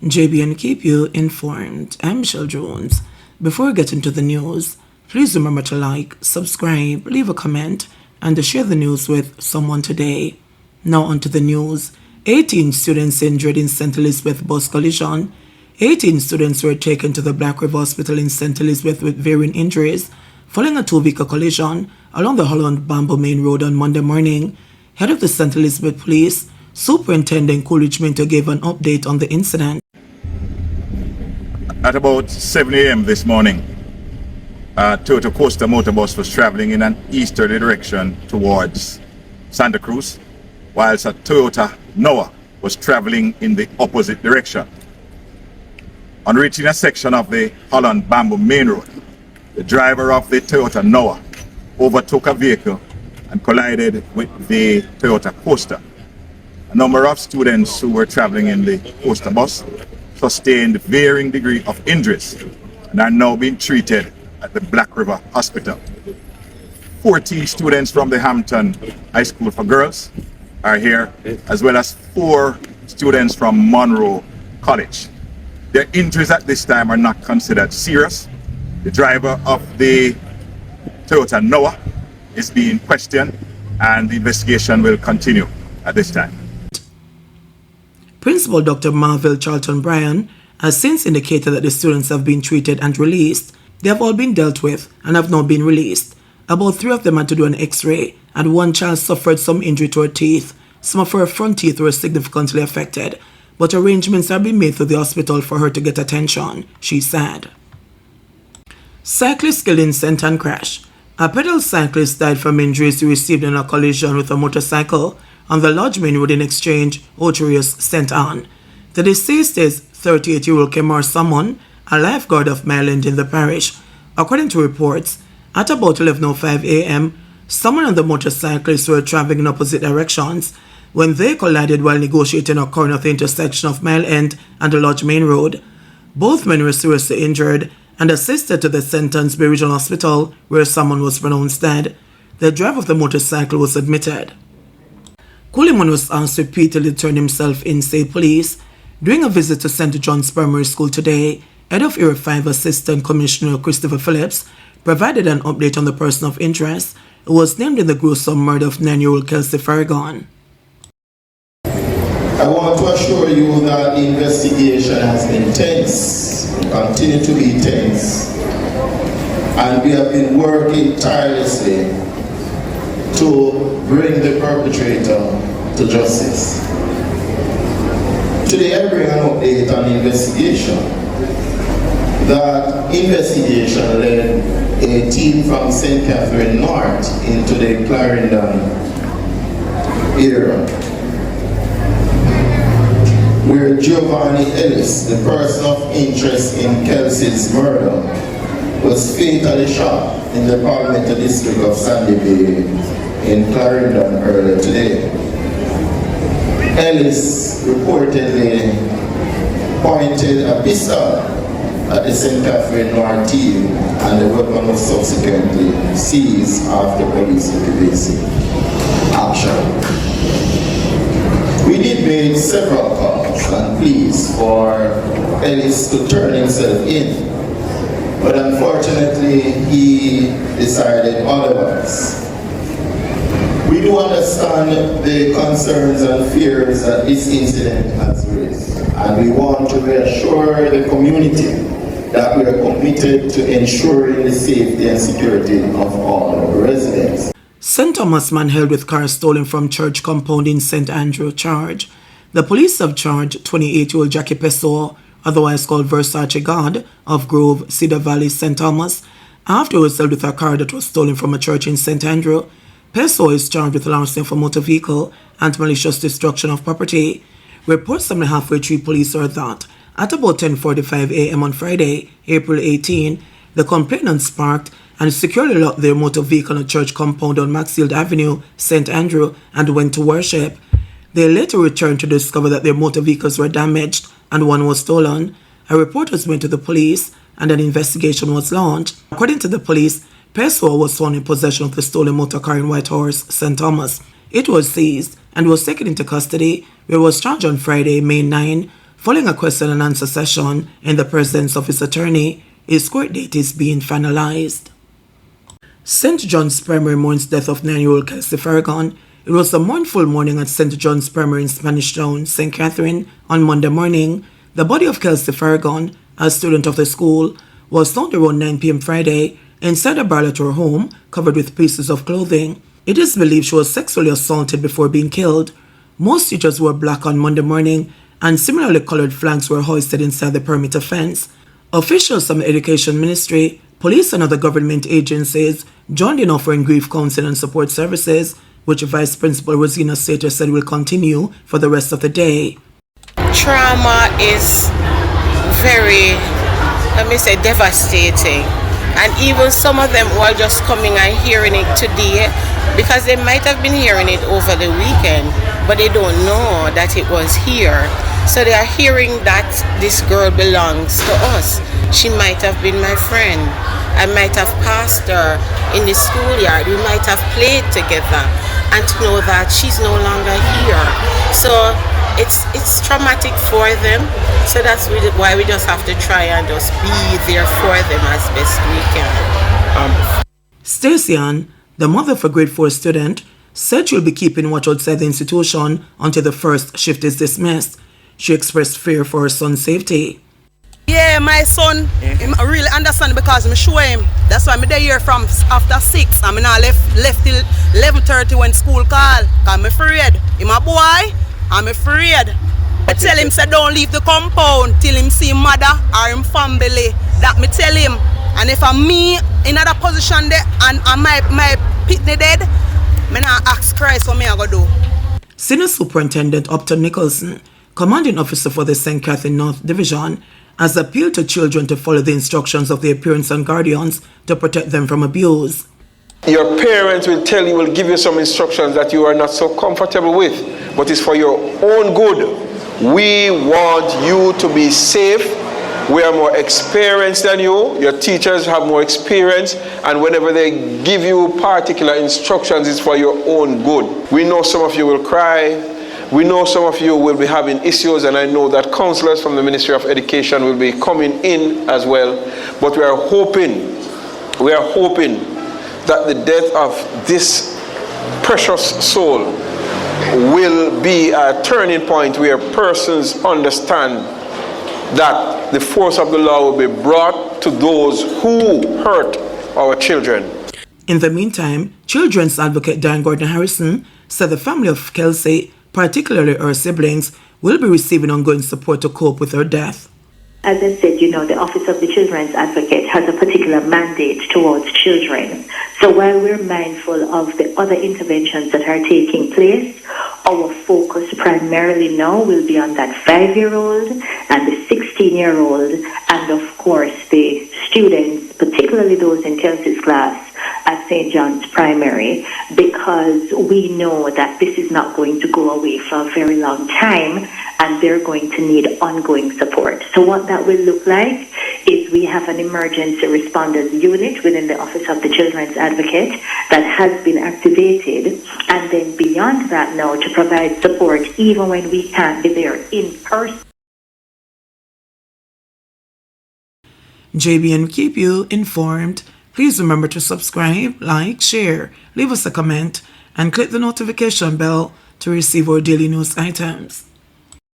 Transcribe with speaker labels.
Speaker 1: JBNN keep you informed. I'm Michelle Jones. Before we get into the news, please remember to like, subscribe, leave a comment, and to share the news with someone today. Now onto the news. 18 students injured in St. Elizabeth bus collision. 18 students were taken to the Black River Hospital in St. Elizabeth with varying injuries following a two-vehicle collision along the Holland Bamboo Main Road on Monday morning. Head of the St. Elizabeth Police, Superintendent Coolidge Minto, gave an update on the incident.
Speaker 2: At about 7 a.m. this morning, a Toyota Coaster motor bus was traveling in an easterly direction towards Santa Cruz, whilst a Toyota Noah was traveling in the opposite direction. On reaching a section of the Holland Bamboo Main Road, the driver of the Toyota Noah overtook a vehicle and collided with the Toyota Coaster. A number of students who were traveling in the Coaster bus sustained varying degree of injuries and are now being treated at the Black River Hospital. 14 students from the Hampton High School for Girls are here, as well as 4 students from Monroe College. Their injuries at this time are not considered serious. The driver of the Toyota Noah is being questioned and the investigation will continue at this time.
Speaker 1: Principal Dr. Marvell Charlton Bryan has since indicated that the students have been treated and released. They have all been dealt with and have now been released. About 3 of them had to do an x-ray, and 1 child suffered some injury to her teeth. Some of her front teeth were significantly affected, but arrangements are being made through the hospital for her to get attention, she said. Cyclist killed in St. Ann crash. A pedal cyclist died from injuries he received in a collision with a motorcycle on the Lodge Main Road in Exchange, Ocherius, St. Ann. The deceased is 38-year-old Kemar Salmon, a lifeguard of Maryland in the parish. According to reports, at about 11:05 a.m., someone and the motorcyclist were traveling in opposite directions when they collided while negotiating a corner at the intersection of Mile End and the Lodge Main Road. Both men were seriously injured and assisted to the St. Ann's Bay Regional Hospital, where someone was pronounced dead. The driver of the motorcycle was admitted. Coleman was asked repeatedly to turn himself in, say police. During a visit to St. John's Primary School today, Head of Area 5 Assistant Commissioner Christopher Phillips provided an update on the person of interest who was named in the gruesome murder of 9-year-old Kelsey Faragon.
Speaker 3: I want to assure you that the investigation has been tense, continue to be tense, and we have been working tirelessly to bring the perpetrator to justice. Today I bring an update on the investigation. That investigation led a team from St. Catherine North into the Clarendon area, where Giovanni Ellis, the person of interest in Kelsey's murder, was fatally shot in the Parliamentary District of Sandy Bay in Clarendon earlier today. Ellis reportedly pointed a pistol at the St. Catherine North team, and the weapon was subsequently seized after police intervention action. We did make several calls and pleas for Ellis to turn himself in, but unfortunately he decided otherwise. We do understand the concerns and fears that this incident has raised, and we want to reassure the community that we are committed to ensuring the safety and security of all our residents.
Speaker 1: St. Thomas man held with car stolen from church compound in St. Andrew charge. The police have charged 28-year-old Jackie Pessoa, otherwise called Versace God, of Grove, Cedar Valley, St. Thomas, after he was held with a car that was stolen from a church in St. Andrew. Pessoa is charged with larceny of a motor vehicle and malicious destruction of property. Reports from the Halfway Tree Police are that at about 10:45 a.m. on Friday, April 18, the complainants parked and securely locked their motor vehicle on a church compound on Maxfield Avenue, St. Andrew, and went to worship. They later returned to discover that their motor vehicles were damaged and one was stolen. A report was made to the police and an investigation was launched. According to the police, Pessoa was found in possession of the stolen motor car in Whitehorse, St. Thomas. It was seized and was taken into custody, where it was charged on Friday, May 9, Following a question and answer session in the presence of his attorney, his court date is being finalized. St. John's Primary mourns death of 9-year-old Kelsey Faragon. It was a mournful morning at St. John's Primary in Spanish Town, St. Catherine, on Monday morning. The body of Kelsey Faragon, a student of the school, was found around 9 p.m. Friday inside a barrel at her home, covered with pieces of clothing. It is believed she was sexually assaulted before being killed. Most teachers wore black on Monday morning, and similarly colored flags were hoisted inside the perimeter fence. Officials from the Education Ministry, police and other government agencies joined in offering grief counsel and support services, which Vice Principal Rosina Sater said will continue for the rest of the day.
Speaker 4: Trauma is very, devastating. And even some of them who are just coming and hearing it today, because they might have been hearing it over the weekend, but they don't know that it was here. So they are hearing that this girl belongs to us. She might have been my friend. I might have passed her in the schoolyard. We might have played together. And to know that she's no longer here. So it's traumatic for them. So that's really why we just have to try and just be there for them as best we can.
Speaker 1: Stacey Ann, the mother of a grade 4 student, said she'll be keeping watch outside the institution until the first shift is dismissed. She expressed fear for her son's safety.
Speaker 5: Yeah, my son, I really understand because I show him. That's why I'm there here from after 6. I'm not left till 11:30 when school call. I'm afraid. I'm a boy, I'm afraid. I tell him, say, don't leave the compound till him see mother or him family. That me tell him. And if I'm me in another position there and my pitney dead, I not ask Christ what me I go do.
Speaker 1: Senior Superintendent Upton Nicholson, commanding officer for the St. Catherine North Division, has appealed to children to follow the instructions of their parents and guardians to protect them from abuse.
Speaker 6: Your parents will tell you, will give you some instructions that you are not so comfortable with, but it's for your own good. We want you to be safe. We are more experienced than you. Your teachers have more experience, and whenever they give you particular instructions, it's for your own good. We know some of you will cry. We know some of you will be having issues, and I know that counselors from the Ministry of Education will be coming in as well. But we are hoping that the death of this precious soul will be a turning point where persons understand that the force of the law will be brought to those who hurt our children.
Speaker 1: In the meantime, children's advocate Diane Gordon Harrison said the family of Kelsey, particularly her siblings, will be receiving ongoing support to cope with her death.
Speaker 7: As I said, the Office of the Children's Advocate has a particular mandate towards children. So while we're mindful of the other interventions that are taking place, our focus primarily now will be on that 5-year-old and the 16-year-old, and of course the students, particularly those in Kelsey's class at St. John's Primary, because we know that this is not going to go away for a very long time and they're going to need ongoing support. So what that will look like is we have an emergency responders unit within the Office of the Children's Advocate that has been activated, and then beyond that now to provide support even when we can't be there in person.
Speaker 1: JBNN keep you informed. Please remember to subscribe, like, share, leave us a comment, and click the notification bell to receive our daily news items.